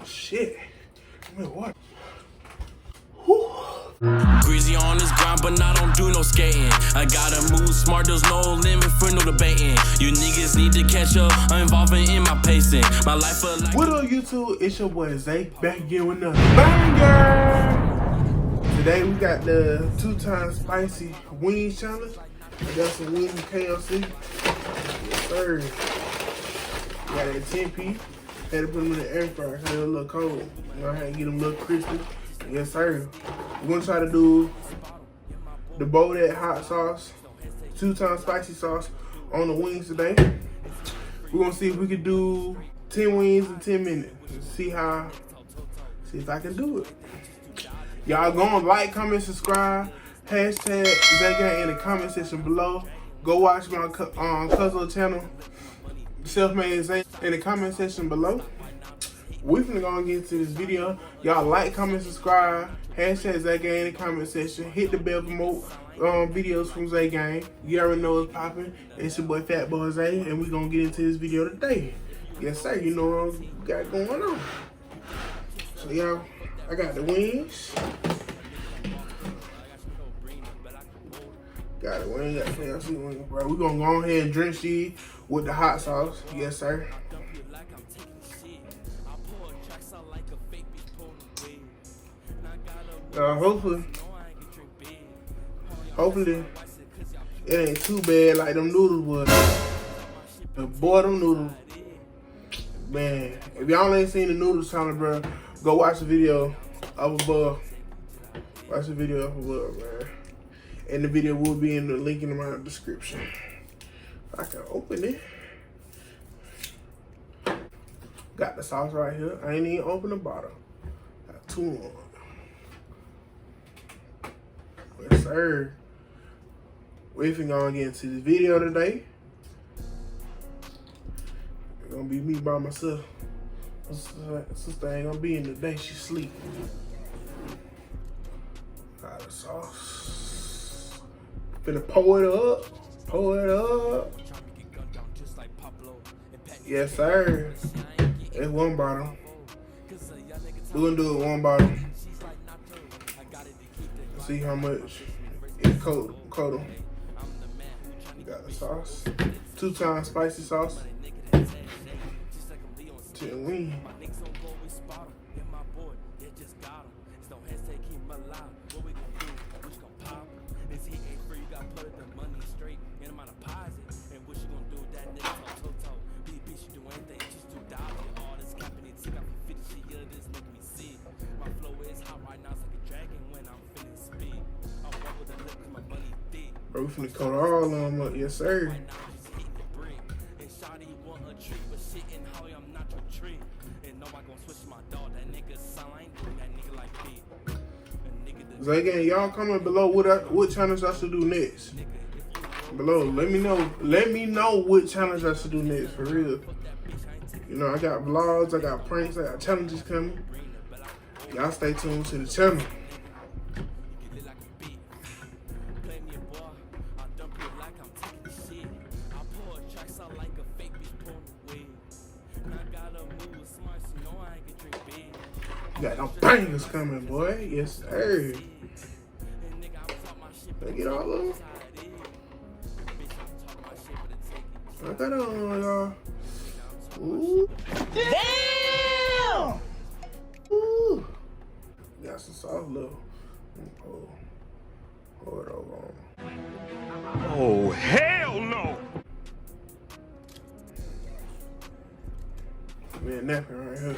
Shit. Man, what? Greasy on this grind, but I don't do no skating. I gotta move smart, there's no limit for no debating. You niggas need to catch up, I'm involving in my pacing. My life like what up, YouTube? It's your boy Zay, back again with another banger. Today we got the 2-time spicy wings challenge. I got some wings from KFC. Yes, sir. We got that 10p. Had to put them in the air fryer, so they're a little cold. You know, I had to get them a little crispy. Yes, sir. We're gonna try to do the Bigzaedakid hot sauce, 2-time spicy sauce on the wings today. We're gonna see if we can do 10 wings in 10 minutes. See if I can do it. Y'all go on like, comment, subscribe, hashtag ZaeGang in the comment section below. Go watch my cousin channel, Self-Made Zay, in the comment section below. We finna go and get into this video. Y'all like, comment, subscribe, hashtag ZaeGang in the comment section. Hit the bell for more videos from ZaeGang. You already know what's popping. It's your boy FatBoyZae, and we gonna get into this video today. Yes, sir. You know what we got going on. So, y'all, I got the wings. Got the wings. Got the KFC wings, bro. We gonna go ahead and drench these with the hot sauce. Yes, sir. Hopefully, it ain't too bad like them noodles was. The boy, them noodles, man. If y'all ain't seen the noodles channel, bro, go watch the video up above. Watch the video up above, man. And the video will be in the link in my description. I can open it. Got the sauce right here. I ain't even open the bottle. Got 2 on. Yes, sir. We finna go and get into this video today. It's gonna be me by myself. Sister ain't gonna be in today. She sleep. Got the sauce. Finna pour it up. Pour it up. Yes, sir. It's 1 bottle. We're gonna do it 1 bottle. See how much it coat them. We got the sauce. 2-time spicy sauce. 10 wings. Bro, we finna coat all of them up, yes sir. ZaeGang, y'all comment below what challenge I should do next. Below, let me know. Let me know what challenge I should do next, for real. You know, I got vlogs, I got pranks, I got challenges coming. Y'all stay tuned to the channel. Got them bangers coming, boy. Yes, sir. Did I get all of them? I got it on, y'all. Ooh. Damn! Ooh. Got some soft little. Pour it over on. Oh, hell no! Man, napkin right here.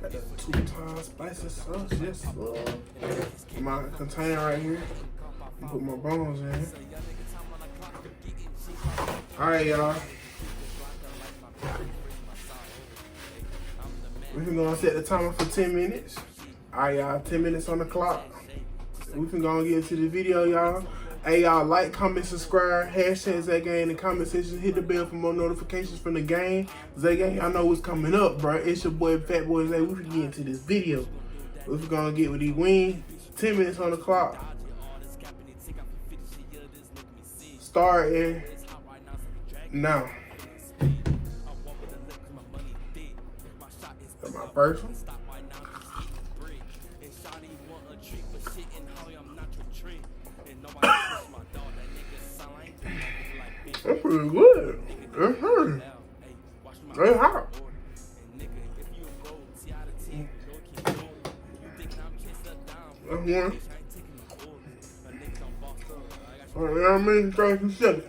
Got that 2-time spicy sauce, yes sir. My container right here. Put my bones in. Alright, y'all. We can go and set the timer for 10 minutes. Alright, y'all, 10 minutes on the clock. We can go and get into the video, y'all. Hey, y'all, like, comment, subscribe, hashtag ZaeGang in the comment section. Hit the bell for more notifications from the gang. ZaeGang, y'all know what's coming up, bro. It's your boy, FatBoyZae. We can get into this video. We're gonna get with these wings. 10 minutes on the clock. Starting now. first one. That's pretty good. That's hard. That's hot. That's one. You know what I mean? Try to set it.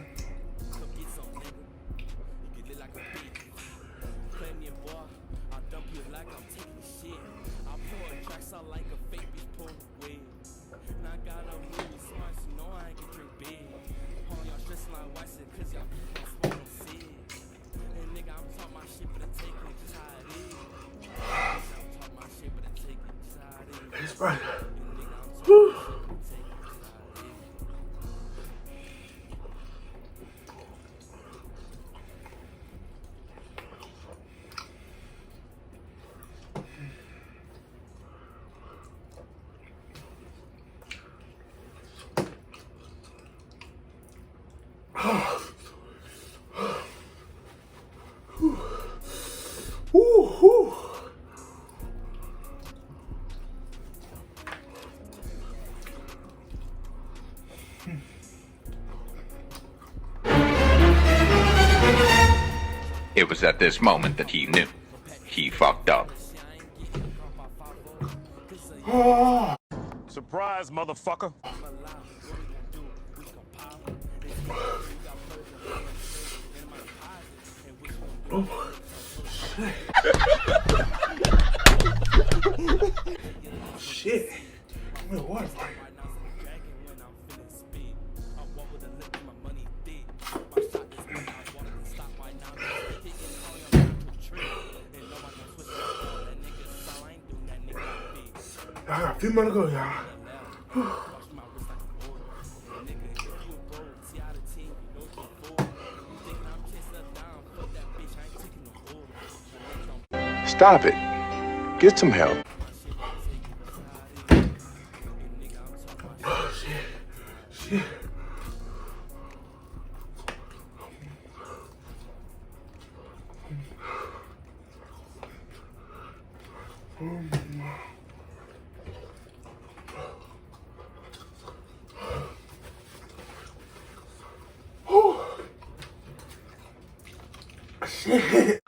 It's right. Whew. Woo-hoo. It was at this moment that he knew. He fucked up. Oh. Surprise, motherfucker. Oh. Shit. Give me a water for you. I got a few more to go, y'all. Stop it. Get some help. Oh, shit. Shit. Shit.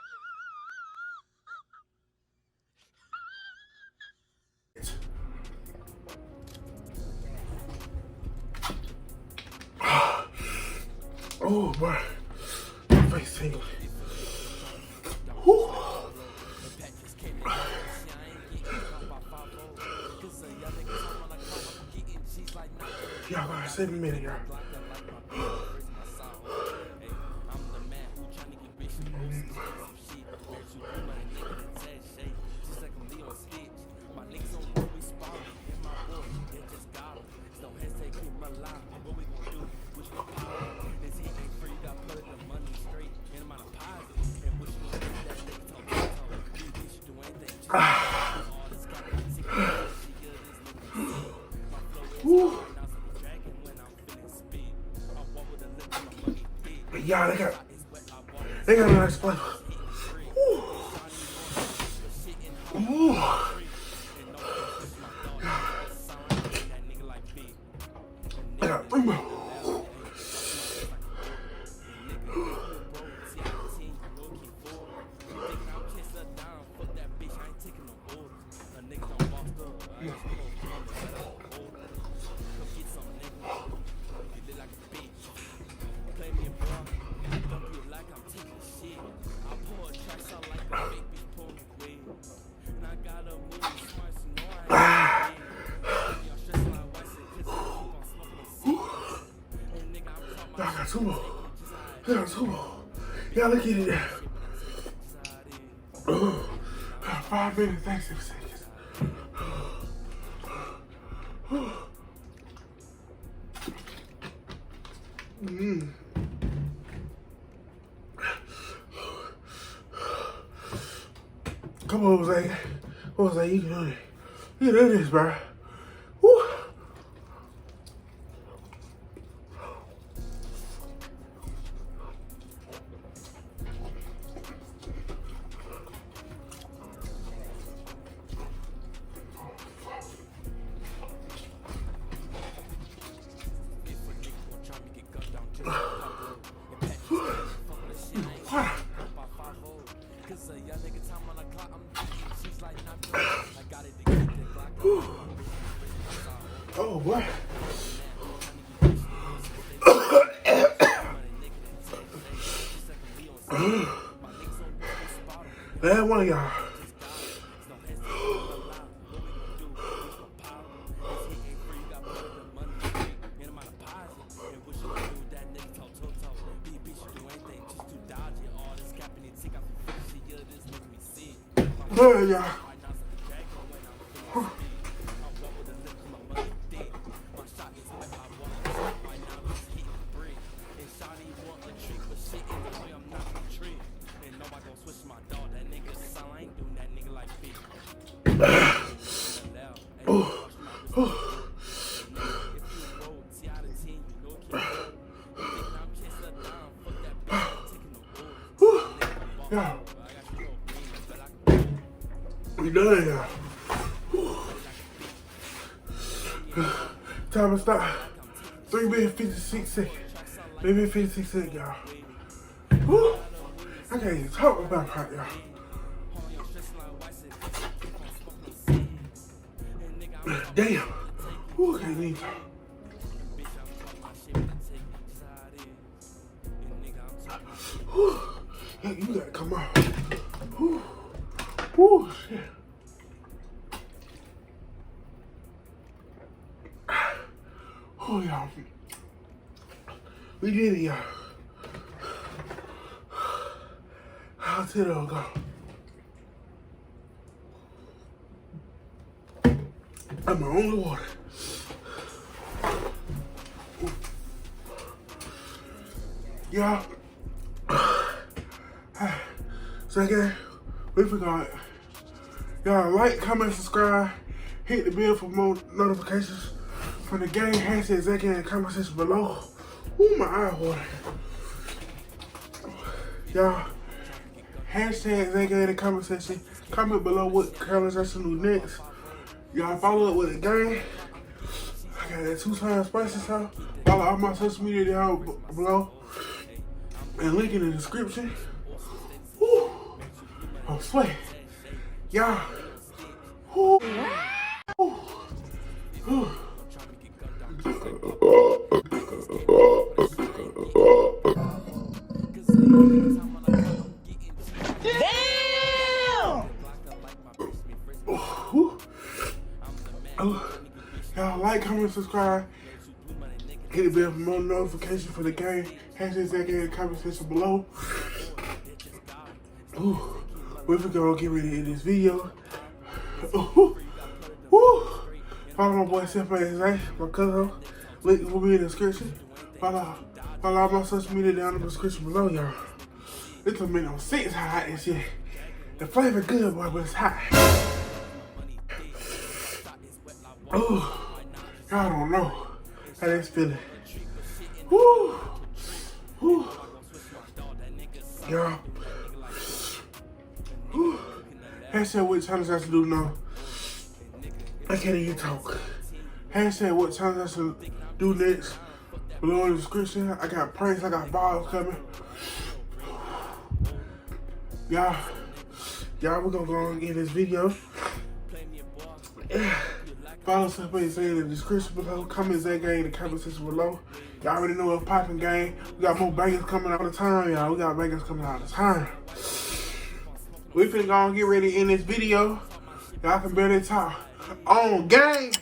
Oh, boy. My face tingling. Whew. Y'all gotta save a minute, y'all. Y'all, they got a nice flavor. Ooh. Ooh. I got 3 more. I got 2 more. I got 2 more. Y'all look at it there. 5 minutes, 36 seconds. Come on, Zay. Come on, Zay. You can do it. You can do this, bro. Woo. Oh boy. Last one of y'all. Go ahead, y'all. Yeah. We done, y'all. Time to stop. 3 minutes 56 seconds. 3 minutes 56 seconds, y'all. Woo. I can't even talk about that, y'all. Damn. Woo, I can't even talk. Woo. Hey, you gotta come on. Woo. Woo, shit. Oh, y'all. We did it, y'all. How's it all go? I'm my only water. Y'all. ZaeGang, we forgot. Y'all like, comment, subscribe, hit the bell for more notifications from the gang. Hashtag ZaeGang in the comment section below. Ooh, my eye water. Y'all, hashtag ZaeGang in the comment section. Comment below what colors I should do next. Y'all follow up with the gang. I got that 2 times spicy sauce. Follow all my social media down below. And link in the description. Woo. I'm sweating. Y'all. Woo. Woo. Woo. Y'all like, comment, subscribe, hit the bell for more notifications for the game. Hashtag ZaeGang in the comment section below. Ooh, we're gonna get ready to end this video. Ooh, ooh. Follow my boy FatBoyZae, my cousin. Link will be in the description. Follow all my social media down in the description below, y'all. It's a minute 6 how hot this shit. The flavor good, boy, but it's hot. Ooh, y'all don't know how that's feeling. Woo, woo, y'all. Woo. Hashtag what challenge I should do now. I can't even talk. Hashtag what challenge I should do next. Below in the description. I got pranks, I got balls coming. Y'all, we're gonna go and get this video. Follow FatBoyZae in the description below. Comment ZaeGang in the comment section below. Y'all already know what's popping, gang. We got more bangers coming all the time, y'all. We got bangers coming all the time. We finna go and get ready in this video. Y'all can barely talk. On gang.